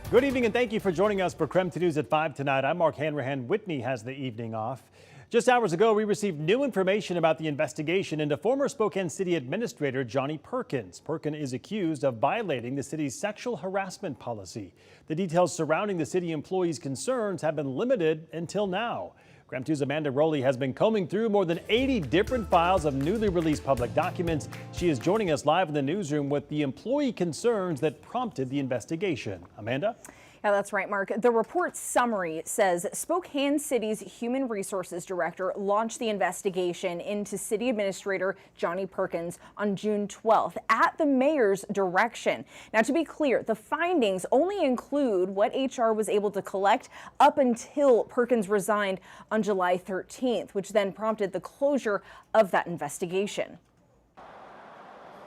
Good evening and thank you for joining us for KREM News at 5 tonight. I'm Mark Hanrahan. Whitney has the evening off. Just hours ago, we received new information about the investigation into former Spokane City Administrator Johnny Perkins. Perkins is accused of violating the city's sexual harassment policy. The details surrounding the city employees' concerns have been limited until now. KREM 2's Amanda Rowley has been combing through more than 80 different files of newly released public documents. She is joining us live in the newsroom with the employee concerns that prompted the investigation. Amanda? Yeah, that's right, Mark. The report summary says Spokane City's Human Resources Director launched the investigation into City Administrator Johnny Perkins on June 12th at the mayor's direction. Now, to be clear, the findings only include what HR was able to collect up until Perkins resigned on July 13th, which then prompted the closure of that investigation.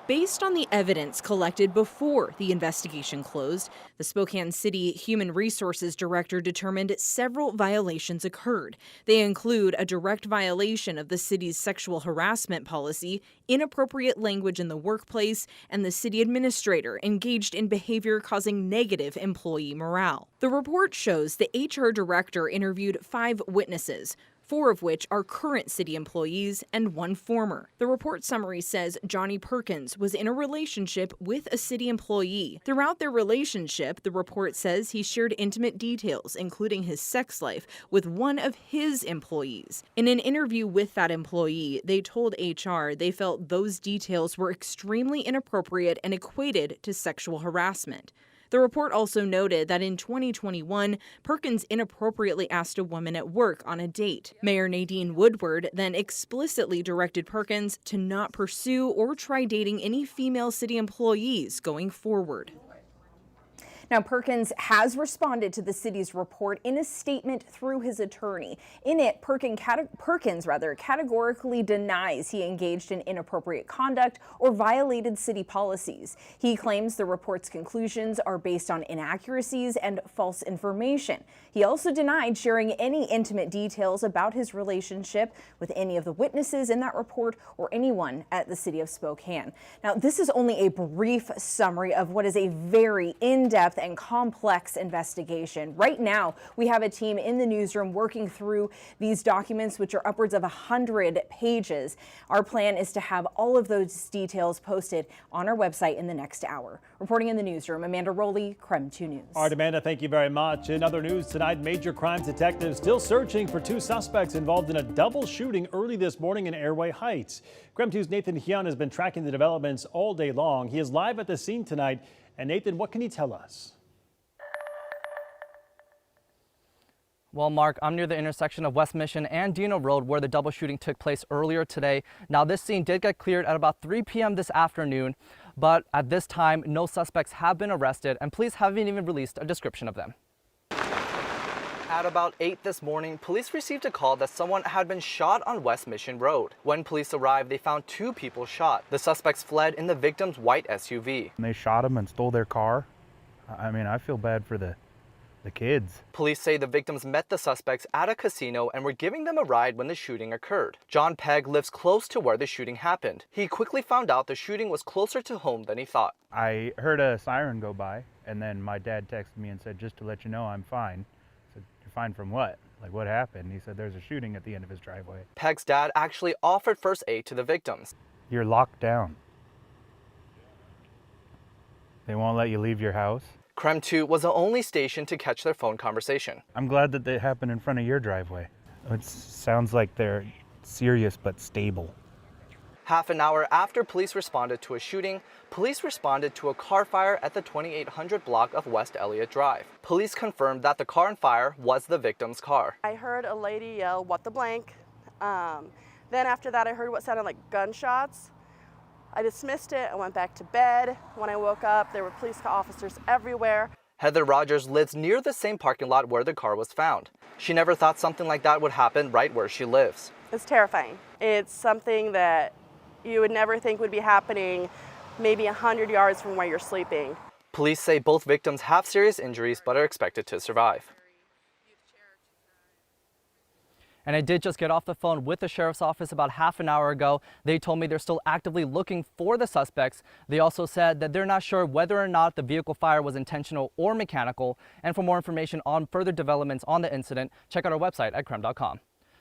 Based on the evidence collected before the investigation closed, the Spokane City Human Resources Director determined several violations occurred. They include a direct violation of the city's sexual harassment policy, inappropriate language in the workplace, and the city administrator engaged in behavior causing negative employee morale. The report shows the HR director interviewed 5 witnesses, 4 of which are current city employees and 1 former. The report summary says Johnny Perkins was in a relationship with a city employee. Throughout their relationship, the report says he shared intimate details, including his sex life, with one of his employees. In an interview with that employee, they told HR they felt those details were extremely inappropriate and equated to sexual harassment. The report also noted that in 2021, Perkins inappropriately asked a woman at work on a date. Mayor Nadine Woodward then explicitly directed Perkins to not pursue or try dating any female city employees going forward. Now, Perkins has responded to the city's report in a statement through his attorney. In it, Perkins categorically denies he engaged in inappropriate conduct or violated city policies. He claims the report's conclusions are based on inaccuracies and false information. He also denied sharing any intimate details about his relationship with any of the witnesses in that report or anyone at the city of Spokane. Now, this is only a brief summary of what is a very in-depth and complex investigation. Right now, we have a team in the newsroom working through these documents, which are upwards of 100 pages. Our plan is to have all of those details posted on our website in the next hour. Reporting in the newsroom, Amanda Rowley, KREM 2 News. All right, Amanda, thank you very much. In other news tonight, major crimes detectives still searching for 2 suspects involved in a double shooting early this morning in Airway Heights. KREM 2's Nathan Hyun has been tracking the developments all day long. He is live at the scene tonight. And Nathan, what can he tell us? Well, Mark, I'm near the intersection of West Mission and Dino Road where the double shooting took place earlier today. Now, this scene did get cleared at about 3 p.m. this afternoon, but at this time, no suspects have been arrested, and police haven't even released a description of them. At about 8 this morning, police received a call that someone had been shot on West Mission Road. When police arrived, they found 2 people shot. The suspects fled in the victim's white SUV. They shot him and stole their car. I mean, I feel bad for the kids. Police say the victims met the suspects at a casino and were giving them a ride when the shooting occurred. John Pegg lives close to where the shooting happened. He quickly found out the shooting was closer to home than he thought. I heard a siren go by, and then my dad texted me and said, just to let you know, I'm fine. I said, you're fine from what? Like, what happened? He said, there's a shooting at the end of his driveway. Pegg's dad actually offered first aid to the victims. You're locked down. They won't let you leave your house. KREM 2 was the only station to catch their phone conversation. I'm glad that they happened in front of your driveway. It sounds like they're serious but stable. Half an hour after police responded to a shooting, police responded to a car fire at the 2800 block of West Elliott Drive. Police confirmed that the car on fire was the victim's car. I heard a lady yell, "What the blank?" Then after that, I heard what sounded like gunshots. I dismissed it and went back to bed. When I woke up, there were police officers everywhere. Heather Rogers lives near the same parking lot where the car was found. She never thought something like that would happen right where she lives. It's terrifying. It's something that you would never think would be happening maybe 100 yards from where you're sleeping. Police say both victims have serious injuries but are expected to survive. And I did just get off the phone with the sheriff's office about half an hour ago. They told me they're still actively looking for the suspects. They also said that they're not sure whether or not the vehicle fire was intentional or mechanical. And for more information on further developments on the incident, check out our website at KREM.com.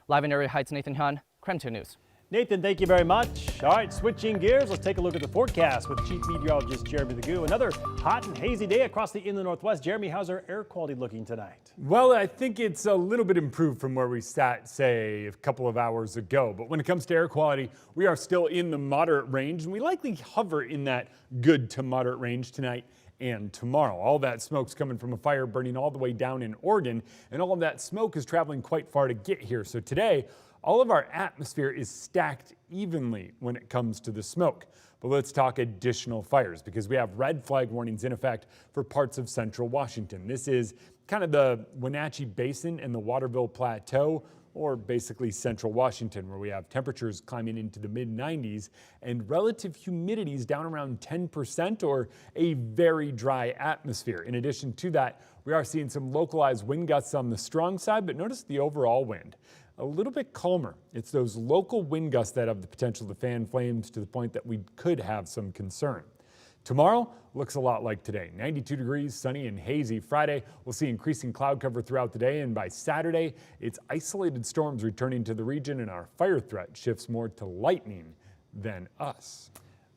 Live in Airway Heights, Nathan Hun, KREM 2 News. Nathan, thank you very much. All right, switching gears, let's take a look at the forecast with Chief Meteorologist Jeremy Legoo. Another hot and hazy day across the inland Northwest. Jeremy, how's our air quality looking tonight? Well, I think it's a little bit improved from where we sat, say, a couple of hours ago. But when it comes to air quality, we are still in the moderate range, and we likely hover in that good to moderate range tonight and tomorrow. All that smoke's coming from a fire burning all the way down in Oregon, and all of that smoke is traveling quite far to get here. So today, all of our atmosphere is stacked evenly when it comes to the smoke. But let's talk additional fires, because we have red flag warnings in effect for parts of central Washington. This is kind of the Wenatchee Basin and the Waterville Plateau, or basically central Washington, where we have temperatures climbing into the mid-90s and relative humidities down around 10%, or a very dry atmosphere. In addition to that, we are seeing some localized wind gusts on the strong side, but notice the overall wind a little bit calmer. It's those local wind gusts that have the potential to fan flames to the point that we could have some concern. Tomorrow looks a lot like today. 92 degrees, sunny and hazy. Friday, we'll see increasing cloud cover throughout the day, and by Saturday, it's isolated storms returning to the region, and our fire threat shifts more to lightning than us.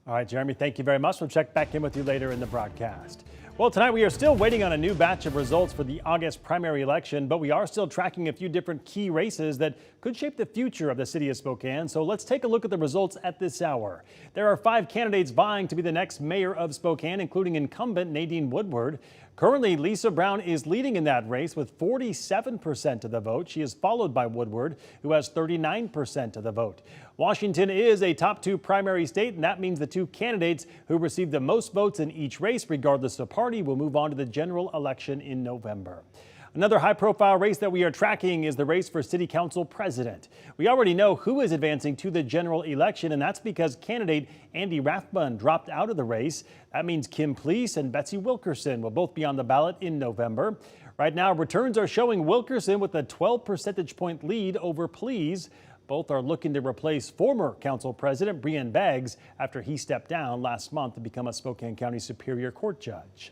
All right, Jeremy, thank you very much. We'll check back in with you later in the broadcast. Well, tonight we are still waiting on a new batch of results for the August primary election, but we are still tracking a few different key races that could shape the future of the city of Spokane. So let's take a look at the results at this hour. There are 5 candidates vying to be the next mayor of Spokane, including incumbent Nadine Woodward. Currently, Lisa Brown is leading in that race with 47% of the vote. She is followed by Woodward, who has 39% of the vote. Washington is a top 2 primary state, and that means the 2 candidates who receive the most votes in each race, regardless of party, will move on to the general election in November. Another high-profile race that we are tracking is the race for City Council President. We already know who is advancing to the general election, and that's because candidate Andy Rathbun dropped out of the race. That means Kim Please and Betsy Wilkerson will both be on the ballot in November. Right now, returns are showing Wilkerson with a 12 percentage point lead over Please. Both are looking to replace former Council President Brian Beggs after he stepped down last month to become a Spokane County Superior Court judge.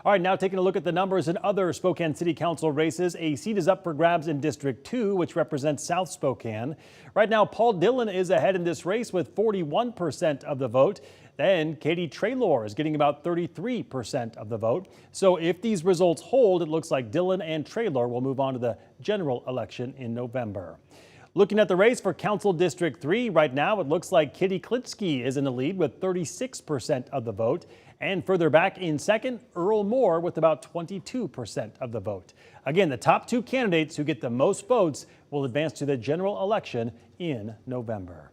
All right, now taking a look at the numbers in other Spokane City Council races. A seat is up for grabs in District 2, which represents South Spokane. Right now, Paul Dillon is ahead in this race with 41% of the vote. Then Katie Traylor is getting about 33% of the vote. So if these results hold, it looks like Dillon and Traylor will move on to the general election in November. Looking at the race for Council District 3, right now it looks like Kitty Klitsky is in the lead with 36% of the vote. And further back in second, Earl Moore with about 22% of the vote. Again, the top 2 candidates who get the most votes will advance to the general election in November.